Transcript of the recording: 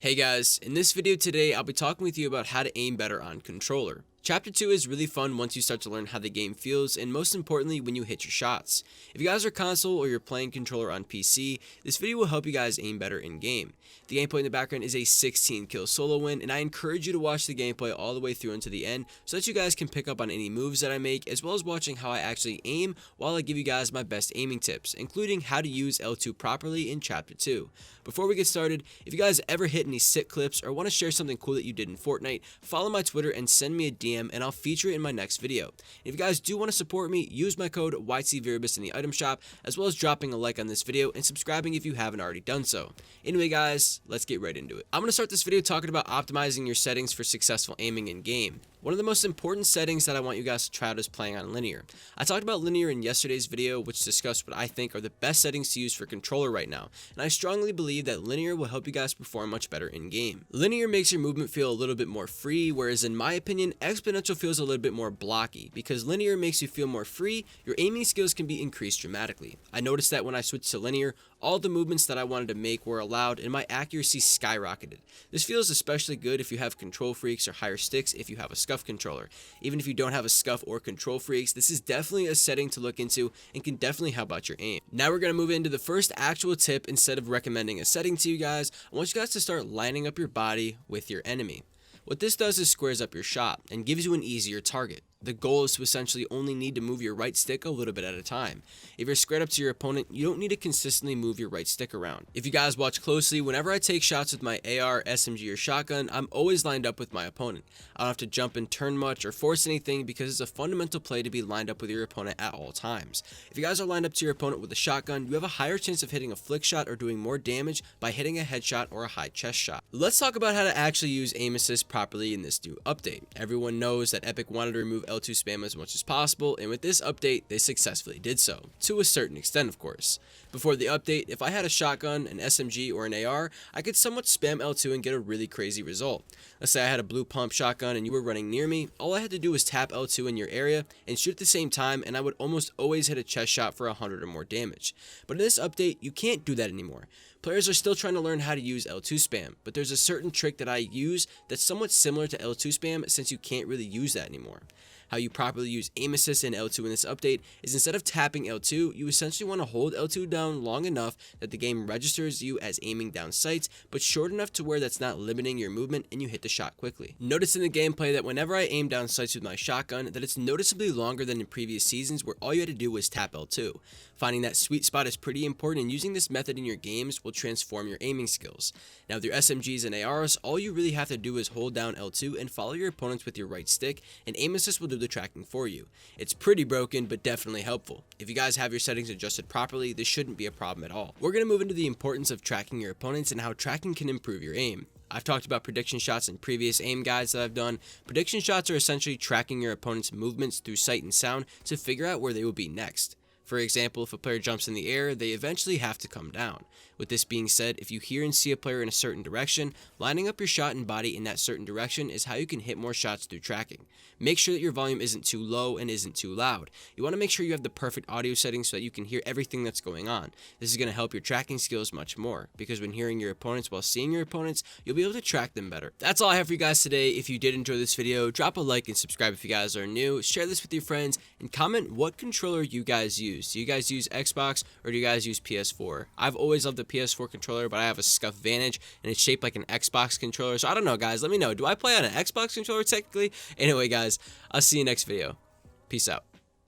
Hey guys, in this video today I'll be talking with you about how to aim better on controller. Chapter 2 is really fun once you start to learn how the game feels and most importantly when you hit your shots. If you guys are console or you're playing controller on PC, this video will help you guys aim better in game. The gameplay in the background is a 16 kill solo win and I encourage you to watch the gameplay all the way through until the end so that you guys can pick up on any moves that I make as well as watching how I actually aim while I give you guys my best aiming tips, including how to use L2 properly in Chapter 2. Before we get started, if you guys ever hit any sick clips or want to share something cool that you did in Fortnite, follow my Twitter and send me a DM and I'll feature it in my next video. And if you guys do want to support me, use my code YTViribus in the item shop, as well as dropping a like on this video and subscribing if you haven't already done so. Anyway guys, let's get right into it. I'm going to start this video talking about optimizing your settings for successful aiming in game. One of the most important settings that I want you guys to try out is playing on linear. I talked about linear in yesterday's video, which discussed what I think are the best settings to use for controller right now, and I strongly believe that linear will help you guys perform much better in game. Linear makes your movement feel a little bit more free, whereas in my opinion, exponential feels a little bit more blocky. Because linear makes you feel more free, your aiming skills can be increased dramatically. I noticed that when I switched to linear, all the movements that I wanted to make were allowed and my accuracy skyrocketed. This feels especially good if you have control freaks or higher sticks if you have a scuff controller. Even if you don't have a scuff or control freaks, this is definitely a setting to look into and can definitely help out your aim. Now we're going to move into the first actual tip. Instead of recommending a setting to you guys, I want you guys to start lining up your body with your enemy. What this does is squares up your shot and gives you an easier target. The goal is to essentially only need to move your right stick a little bit at a time. If you're squared up to your opponent, you don't need to consistently move your right stick around. If you guys watch closely, whenever I take shots with my AR, SMG, or shotgun, I'm always lined up with my opponent. I don't have to jump and turn much or force anything because it's a fundamental play to be lined up with your opponent at all times. If you guys are lined up to your opponent with a shotgun, you have a higher chance of hitting a flick shot or doing more damage by hitting a headshot or a high chest shot. Let's talk about how to actually use aim assist properly in this new update. Everyone knows that Epic wanted to remove L2 spam as much as possible, and with this update they successfully did so, to a certain extent of course. Before the update, if I had a shotgun, an SMG, or an AR, I could somewhat spam L2 and get a really crazy result. Let's say I had a blue pump shotgun and you were running near me, all I had to do was tap L2 in your area and shoot at the same time and I would almost always hit a chest shot for 100 or more damage. But in this update, you can't do that anymore. Players are still trying to learn how to use L2 spam, but there's a certain trick that I use that's somewhat similar to L2 spam since you can't really use that anymore. How you properly use aim assist and L2 in this update is instead of tapping L2, you essentially want to hold L2 down long enough that the game registers you as aiming down sights, but short enough to where that's not limiting your movement and you hit the shot quickly. Notice in the gameplay that whenever I aim down sights with my shotgun, that it's noticeably longer than in previous seasons where all you had to do was tap L2. Finding that sweet spot is pretty important, and using this method in your games will transform your aiming skills. Now with your SMGs and ARs, all you really have to do is hold down L2 and follow your opponents with your right stick, and aim assist will do the tracking for you. It's pretty broken, but definitely helpful. If you guys have your settings adjusted properly, this shouldn't be a problem at all. We're going to move into the importance of tracking your opponents and how tracking can improve your aim. I've talked about prediction shots in previous aim guides that I've done. Prediction shots are essentially tracking your opponent's movements through sight and sound to figure out where they will be next. For example, if a player jumps in the air, they eventually have to come down. With this being said, if you hear and see a player in a certain direction, lining up your shot and body in that certain direction is how you can hit more shots through tracking. Make sure that your volume isn't too low and isn't too loud. You want to make sure you have the perfect audio settings so that you can hear everything that's going on. This is going to help your tracking skills much more, because when hearing your opponents while seeing your opponents, you'll be able to track them better. That's all I have for you guys today. If you did enjoy this video, drop a like and subscribe if you guys are new, share this with your friends, and comment what controller you guys use. Do you guys use Xbox or do you guys use PS4? I've always loved the PS4 controller, but I have a Scuff Vantage and it's shaped like an Xbox controller. So I don't know, guys. Let me know. Do I play on an Xbox controller technically? Anyway, guys, I'll see you next video. Peace out.